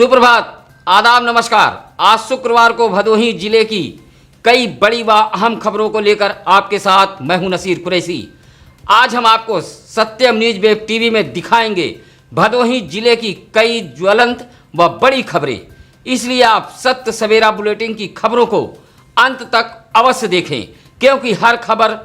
सुप्रभात, आदाब, नमस्कार। आज शुक्रवार को भदोही जिले की कई बड़ी व अहम खबरों को लेकर आपके साथ मैं हूं नसीर कुरैशी। आज हम आपको सत्यम न्यूज वेब टीवी में दिखाएंगे भदोही जिले की कई ज्वलंत व बड़ी खबरें। इसलिए आप सत्य सवेरा बुलेटिन की खबरों को अंत तक अवश्य देखें, क्योंकि हर खबर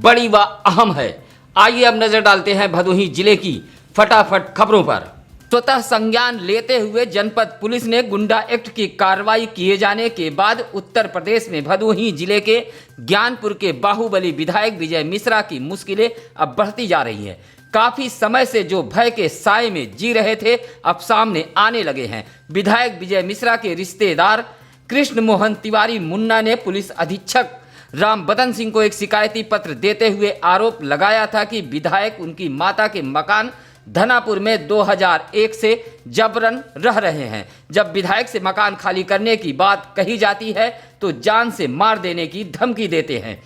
बड़ी व अहम है। आइए अब नजर डालते हैं भदोही जिले की फटाफट खबरों पर। स्वतः संज्ञान लेते हुए जनपद पुलिस ने गुंडा एक्ट की कार्रवाई किए जाने के बाद उत्तर प्रदेश में भदोही जिले के ज्ञानपुर के बाहुबली विधायक विजय मिश्रा की मुश्किलें अब बढ़ती जा रही हैं। काफी समय से जो भय के साए में जी रहे थे, अब सामने आने लगे हैं। विधायक विजय मिश्रा के रिश्तेदार कृष्ण मोहन तिवारी मुन्ना ने पुलिस अधीक्षक राम बदन सिंह को एक शिकायती पत्र देते हुए आरोप लगाया था कि विधायक उनकी माता के मकान धनापुर में 2001 से जबरन रह रहे हैं। जब विधायक से मकान खाली करने की बात कही जाती है तो जान से मार देने की धमकी देते हैं।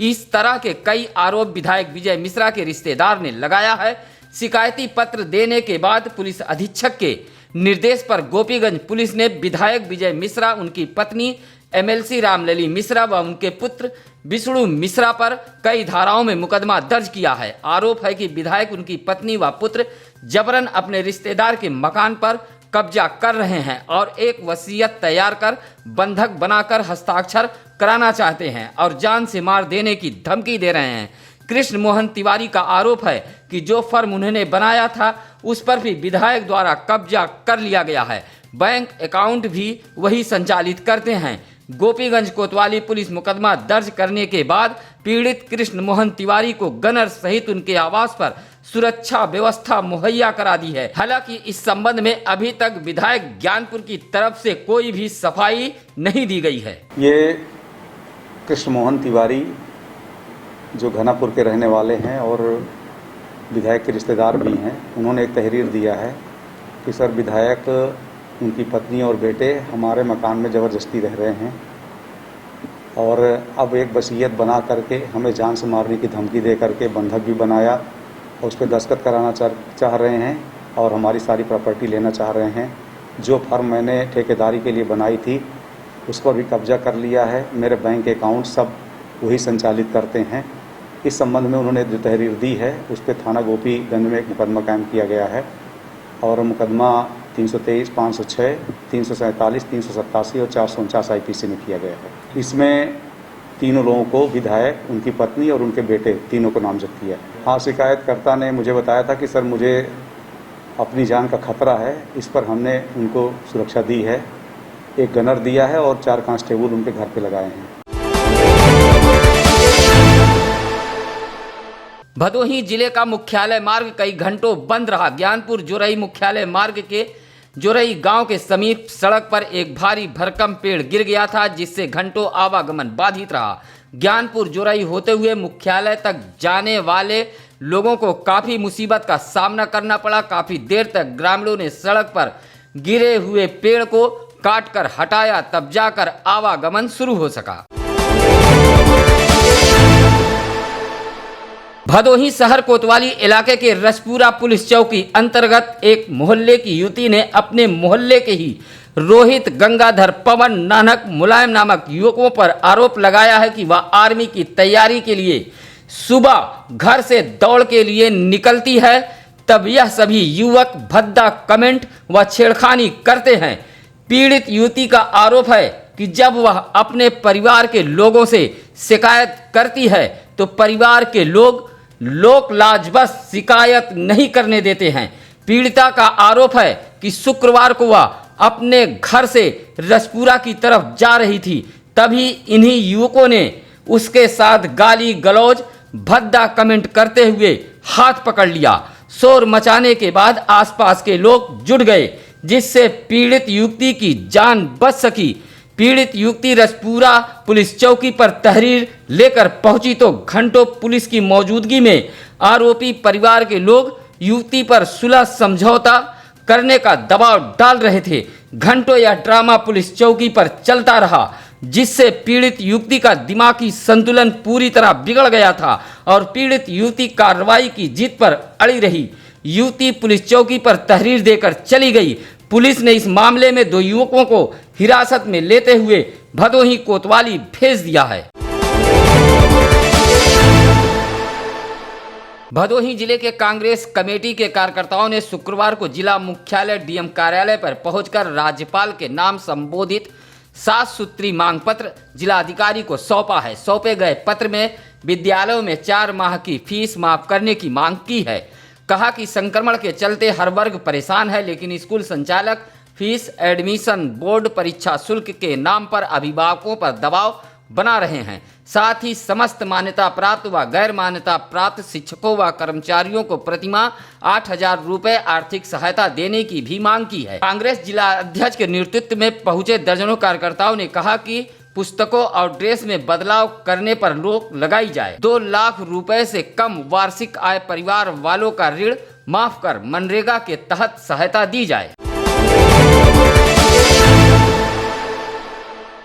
इस तरह के कई आरोप विधायक विजय मिश्रा के रिश्तेदार ने लगाया है। शिकायती पत्र देने के बाद पुलिस अधीक्षक के निर्देश पर गोपीगंज पुलिस ने विधायक विजय मिश्रा, उनकी पत्नी एमएलसी रामलली मिश्रा व उनके पुत्र विष्णु मिश्रा पर कई धाराओं में मुकदमा दर्ज किया है। आरोप है कि विधायक, उनकी पत्नी व पुत्र जबरन अपने रिश्तेदार के मकान पर कब्जा कर रहे हैं और एक वसीयत तैयार कर बंधक बनाकर हस्ताक्षर कराना चाहते हैं और जान से मार देने की धमकी दे रहे हैं। कृष्ण मोहन तिवारी का आरोप है कि जो फर्म उन्होंने बनाया था उस पर भी विधायक द्वारा कब्जा कर लिया गया है। बैंक अकाउंट भी वही संचालित करते हैं। गोपीगंज कोतवाली पुलिस मुकदमा दर्ज करने के बाद पीड़ित कृष्ण मोहन तिवारी को गनर सहित उनके आवास पर सुरक्षा व्यवस्था मुहैया करा दी है। हालांकि इस संबंध में अभी तक विधायक ज्ञानपुर की तरफ से कोई भी सफाई नहीं दी गई है। ये कृष्ण मोहन तिवारी जो घनापुर के रहने वाले हैं और विधायक के रिश्तेदार भी हैं, उन्होंने एक तहरीर दिया है कि सर विधायक, उनकी पत्नी और बेटे हमारे मकान में ज़बरदस्ती रह रहे हैं और अब एक वसीयत बना करके हमें जान से मारने की धमकी दे करके बंधक भी बनाया और उस पर दस्तखत कराना चाह रहे हैं और हमारी सारी प्रॉपर्टी लेना चाह रहे हैं। जो फर्म मैंने ठेकेदारी के लिए बनाई थी उस पर भी कब्जा कर लिया है। मेरे बैंक अकाउंट सब वही संचालित करते हैं। इस संबंध में उन्होंने जो तहरीर दी है उस पर थाना गोपीगंज में एक मुकदमा कायम किया गया है और मुकदमा 323, 506, 347, 387 और 449 IPC में किया गया है। इसमें तीनों लोगों को, विधायक, उनकी पत्नी और उनके बेटे, तीनों को नामजद किया है। हाँ, शिकायतकर्ता ने मुझे बताया था कि सर मुझे अपनी जान का खतरा है, इस पर हमने उनको सुरक्षा दी है। एक गनर दिया है और 4 कांस्टेबल उनके घर पे लगाए हैं। भदोही जिले का मुख्यालय मार्ग कई घंटों बंद रहा। ज्ञानपुर जोरई मुख्यालय मार्ग के जोरई गांव के समीप सड़क पर एक भारी भरकम पेड़ गिर गया था, जिससे घंटों आवागमन बाधित रहा। ज्ञानपुर जोरई होते हुए मुख्यालय तक जाने वाले लोगों को काफ़ी मुसीबत का सामना करना पड़ा। काफ़ी देर तक ग्रामीणों ने सड़क पर गिरे हुए पेड़ को काटकर हटाया, तब जाकर आवागमन शुरू हो सका। भदोही शहर कोतवाली इलाके के रसपुरा पुलिस चौकी अंतर्गत एक मोहल्ले की युवती ने अपने मोहल्ले के ही रोहित, गंगाधर, पवन, नानक, मुलायम नामक युवकों पर आरोप लगाया है कि वह आर्मी की तैयारी के लिए सुबह घर से दौड़ के लिए निकलती है, तब यह सभी युवक भद्दा कमेंट व छेड़खानी करते हैं। पीड़ित युवती का आरोप है कि जब वह अपने परिवार के लोगों से शिकायत करती है तो परिवार के लोग लोक लाज बस शिकायत नहीं करने देते हैं। पीड़िता का आरोप है कि शुक्रवार को वह अपने घर से रसपुरा की तरफ जा रही थी, तभी इन्हीं युवकों ने उसके साथ गाली गलौज, भद्दा कमेंट करते हुए हाथ पकड़ लिया। शोर मचाने के बाद आसपास के लोग जुट गए, जिससे पीड़ित युवती की जान बच सकी। पीड़ित युवती रसपुरा पुलिस चौकी पर तहरीर लेकर पहुंची तो घंटों पुलिस की मौजूदगी में आरोपी परिवार के लोग युवती पर सुलह समझौता करने का दबाव डाल रहे थे। घंटों यह ड्रामा पुलिस चौकी पर चलता रहा, जिससे पीड़ित युवती का दिमागी संतुलन पूरी तरह बिगड़ गया था और पीड़ित युवती कार्रवाई की जिद पर अड़ी रही। युवती पुलिस चौकी पर तहरीर देकर चली गई। पुलिस ने इस मामले में 2 युवकों को हिरासत में लेते हुए भदोही कोतवाली भेज दिया है। भदोही जिले के कांग्रेस कमेटी के कार्यकर्ताओं ने शुक्रवार को जिला मुख्यालय डीएम कार्यालय पर पहुंचकर राज्यपाल के नाम संबोधित 7 सूत्री मांग पत्र जिलाधिकारी को सौंपा है। सौंपे गए पत्र में विद्यालयों में 4 माह की फीस माफ करने की मांग की है। कहा कि संक्रमण के चलते हर वर्ग परेशान है, लेकिन स्कूल संचालक फीस, एडमिशन, बोर्ड परीक्षा शुल्क के नाम पर अभिभावकों पर दबाव बना रहे हैं। साथ ही समस्त मान्यता प्राप्त व गैर मान्यता प्राप्त शिक्षकों व कर्मचारियों को प्रतिमाह 8,000 रुपए आर्थिक सहायता देने की भी मांग की है। कांग्रेस जिला अध्यक्ष के नेतृत्व में पहुंचे दर्जनों कार्यकर्ताओं ने कहा कि पुस्तकों और ड्रेस में बदलाव करने पर रोक लगाई जाए। 2 लाख रुपए से कम वार्षिक आय परिवार वालों का ऋण माफ कर मनरेगा के तहत सहायता दी जाए।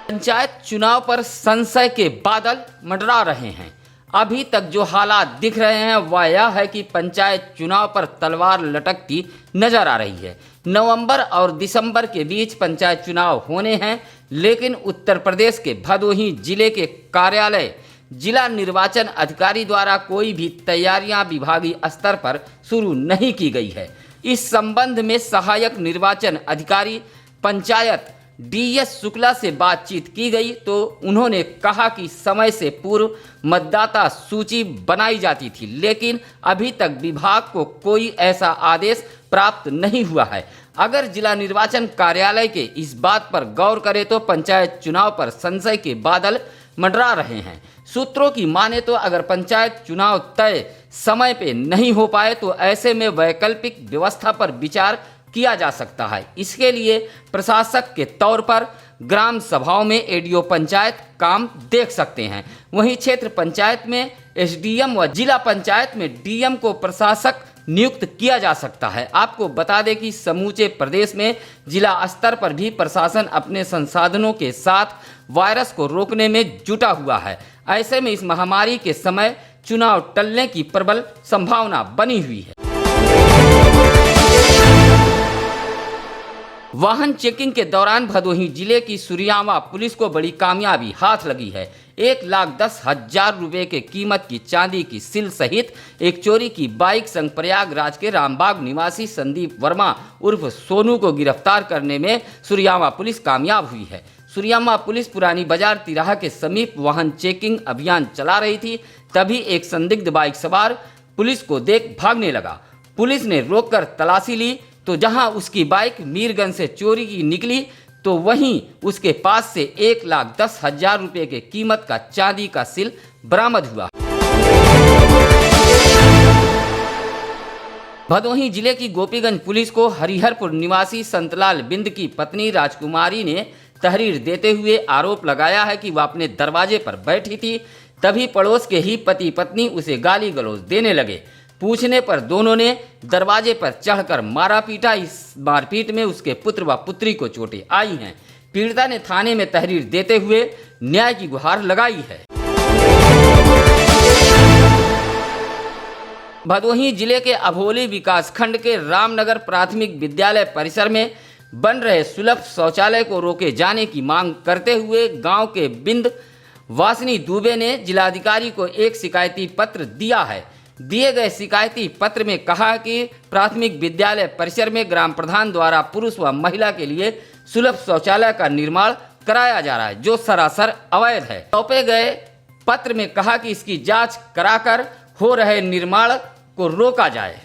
पंचायत चुनाव पर संशय के बादल मंडरा रहे हैं। अभी तक जो हालात दिख रहे हैं वह यह है कि पंचायत चुनाव पर तलवार लटकती नजर आ रही है। नवंबर और दिसंबर के बीच पंचायत चुनाव होने हैं, लेकिन उत्तर प्रदेश के भदोही जिले के कार्यालय जिला निर्वाचन अधिकारी द्वारा कोई भी तैयारियां विभागीय स्तर पर शुरू नहीं की गई है। इस संबंध में सहायक निर्वाचन अधिकारी पंचायत DS शुक्ला से बातचीत की गई तो उन्होंने कहा कि समय से पूर्व मतदाता सूची बनाई जाती थी, लेकिन अभी तक विभाग को कोई ऐसा आदेश प्राप्त नहीं हुआ है। अगर जिला निर्वाचन कार्यालय के इस बात पर गौर करें तो पंचायत चुनाव पर संशय के बादल मंडरा रहे हैं। सूत्रों की माने तो अगर पंचायत चुनाव तय समय पे नहीं हो पाए तो ऐसे में वैकल्पिक व्यवस्था पर विचार किया जा सकता है। इसके लिए प्रशासक के तौर पर ग्राम सभाओं में एडीओ पंचायत काम देख सकते हैं। वहीं क्षेत्र पंचायत में SDM व जिला पंचायत में DM को प्रशासक नियुक्त किया जा सकता है। आपको बता दें कि समूचे प्रदेश में जिला स्तर पर भी प्रशासन अपने संसाधनों के साथ वायरस को रोकने में जुटा हुआ है। ऐसे में इस महामारी के समय चुनाव टलने की प्रबल संभावना बनी हुई है। वाहन चेकिंग के दौरान भदोही जिले की सुरियावा पुलिस को बड़ी कामयाबी हाथ लगी है। 1,10,000 रुपए के कीमत की चांदी की सिल सहित एक चोरी की बाइक संग प्रयागराज के रामबाग निवासी संदीप वर्मा उर्फ सोनू को गिरफ्तार करने में सुरियावा पुलिस कामयाब हुई है। सुरियावा पुलिस पुरानी बाजार तिराहा के समीप वाहन चेकिंग अभियान चला रही थी, तभी एक संदिग्ध बाइक सवार पुलिस को देख भागने लगा। पुलिस ने रोककर तलाशी ली तो जहां उसकी बाइक मीरगंज से चोरी की निकली तो वहीं उसके पास से 1,10,000 रुपए के कीमत का चांदी का सिल बरामद हुआ। भदोही जिले की गोपीगंज पुलिस को हरिहरपुर निवासी संतलाल बिंद की पत्नी राजकुमारी ने तहरीर देते हुए आरोप लगाया है कि वह अपने दरवाजे पर बैठी थी, तभी पड़ोस के ही पति पत्नी उसे गाली गलौज देने लगे। पूछने पर दोनों ने दरवाजे पर चढ़कर मारा पीटा। इस मारपीट में उसके पुत्र व पुत्री को चोटें आई हैं। पीड़िता ने थाने में तहरीर देते हुए न्याय की गुहार लगाई है। भदोही जिले के अभोली विकासखंड के रामनगर प्राथमिक विद्यालय परिसर में बन रहे सुलभ शौचालय को रोके जाने की मांग करते हुए गांव के बिंद वासनी दुबे ने जिलाधिकारी को एक शिकायती पत्र दिया है। दिए गए शिकायती पत्र में कहा कि प्राथमिक विद्यालय परिसर में ग्राम प्रधान द्वारा पुरुष व महिला के लिए सुलभ शौचालय का निर्माण कराया जा रहा है, जो सरासर अवैध है। सौंपे गए पत्र में कहा कि इसकी जांच कराकर हो रहे निर्माण को रोका जाए।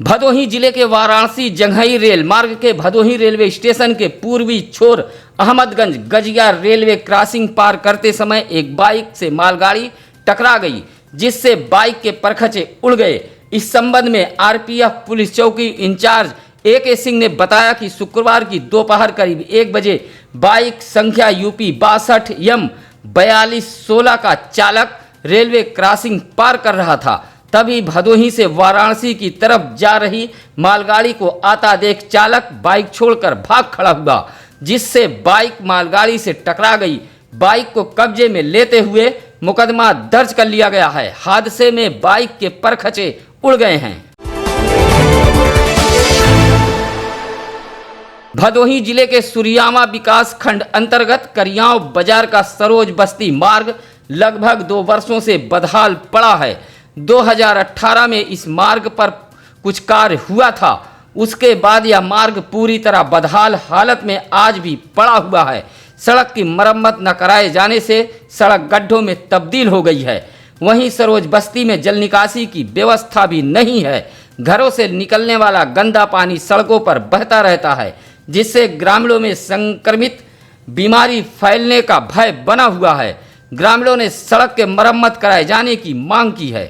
भदोही जिले के वाराणसी जंघई रेल मार्ग के भदोही रेलवे स्टेशन के पूर्वी छोर अहमदगंज गजिया रेलवे क्रॉसिंग पार करते समय एक बाइक से मालगाड़ी टकरा गई, जिससे बाइक के परखचे उड़ गए। इस संबंध में RPF पुलिस चौकी इंचार्ज AK सिंह ने बताया कि शुक्रवार की दोपहर करीब 1 बजे बाइक संख्या UP 62 M 4216 का चालक रेलवे क्रॉसिंग पार कर रहा था। तभी भदोही से वाराणसी की तरफ जा रही मालगाड़ी को आता देख चालक बाइक छोड़कर भाग खड़ा हुआ, जिससे बाइक मालगाड़ी से टकरा गई। बाइक को कब्जे में लेते हुए मुकदमा दर्ज कर लिया गया है। हादसे में बाइक के परखचे उड़ गए हैं। भदोही जिले के सुरियामा विकास खंड अंतर्गत करियाव बाजार का सरोज बस्ती मार्ग लगभग 2 वर्षों से बदहाल पड़ा है। 2018 में इस मार्ग पर कुछ कार्य हुआ था, उसके बाद यह मार्ग पूरी तरह बदहाल हालत में आज भी पड़ा हुआ है। सड़क की मरम्मत न कराए जाने से सड़क गड्ढों में तब्दील हो गई है। वहीं सरोज बस्ती में जल निकासी की व्यवस्था भी नहीं है। घरों से निकलने वाला गंदा पानी सड़कों पर बहता रहता है, जिससे ग्रामीणों में संक्रमित बीमारी फैलने का भय बना हुआ है। ग्रामीणों ने सड़क के मरम्मत कराए जाने की मांग की है।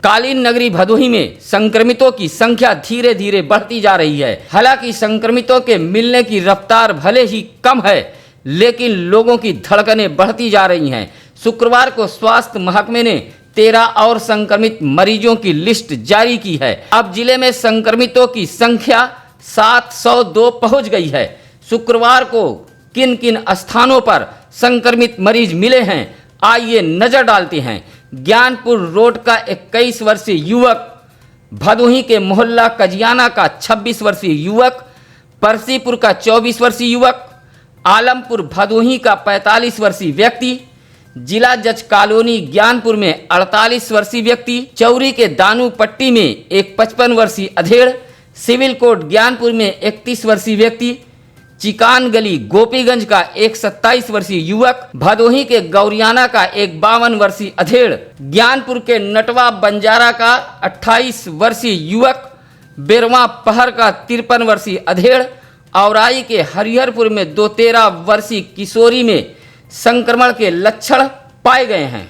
कालीन नगरी भदोही में संक्रमितों की संख्या धीरे धीरे बढ़ती जा रही है। हालांकि संक्रमितों के मिलने की रफ्तार भले ही कम है, लेकिन लोगों की धड़कनें बढ़ती जा रही हैं। शुक्रवार को स्वास्थ्य महकमे ने 13 और संक्रमित मरीजों की लिस्ट जारी की है। अब जिले में संक्रमितों की संख्या 702 पहुंच गई है। शुक्रवार को किन किन स्थानों पर संक्रमित मरीज मिले हैं, आइए नजर डालते हैं। ज्ञानपुर रोड का 21 वर्षीय युवक, भदोही के मोहल्ला कजियाना का 26 वर्षीय युवक, परसीपुर का 24 वर्षीय युवक, आलमपुर भदोही का 45 वर्षीय व्यक्ति, जिला जज कॉलोनी ज्ञानपुर में 48 वर्षीय व्यक्ति, चौरी के दानू पट्टी में एक 55 वर्षीय अधेड़, सिविल कोर्ट ज्ञानपुर में 31 वर्षीय व्यक्ति, चिकान गली गोपीगंज का एक 27 वर्षीय युवक, भदोही के गौरियाना का एक 52 वर्षीय अधेड़, ज्ञानपुर के नटवा बंजारा का 28 वर्षीय युवक, बेरवा पहर का 53 वर्षीय अधेड़, औराई के हरिहरपुर में 13 वर्षीय किशोरी में संक्रमण के लक्षण पाए गए हैं।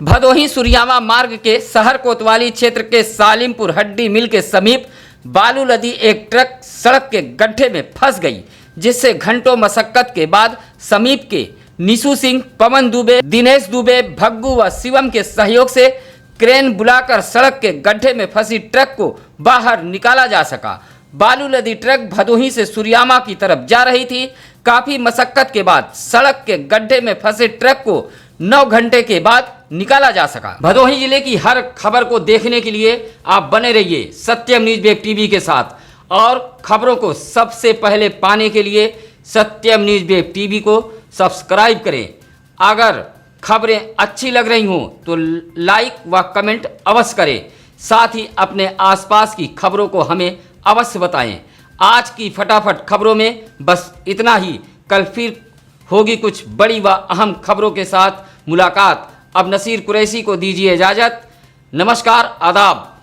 भदोही सुरियामा मार्ग के शहर कोतवाली क्षेत्र के सालिमपुर हड्डी मिल के समीप बालू लदी एक ट्रक सड़क के गड्ढे में फंस गई, जिससे घंटों मशक्कत के बाद समीप के निशु सिंह, पवन दुबे, दिनेश दुबे, भग्गू व शिवम के सहयोग से क्रेन बुलाकर सड़क के गड्ढे में फंसी ट्रक को बाहर निकाला जा सका। बालू लदी ट्रक भदोही से सुरियामा की तरफ जा रही थी। काफी मशक्कत के बाद सड़क के गड्ढे में फंसे ट्रक को 9 घंटे के बाद निकाला जा सका। भदोही जिले की हर खबर को देखने के लिए आप बने रहिए सत्यम न्यूज वेब टीवी के साथ, और खबरों को सबसे पहले पाने के लिए सत्यम न्यूज वेब टीवी को सब्सक्राइब करें। अगर खबरें अच्छी लग रही हों तो लाइक व कमेंट अवश्य करें। साथ ही अपने आसपास की खबरों को हमें अवश्य बताएं। आज की फटाफट खबरों में बस इतना ही। कल फिर होगी कुछ बड़ी व अहम खबरों के साथ मुलाकात। अब नसीर कुरैशी को दीजिए इजाज़त। नमस्कार, आदाब।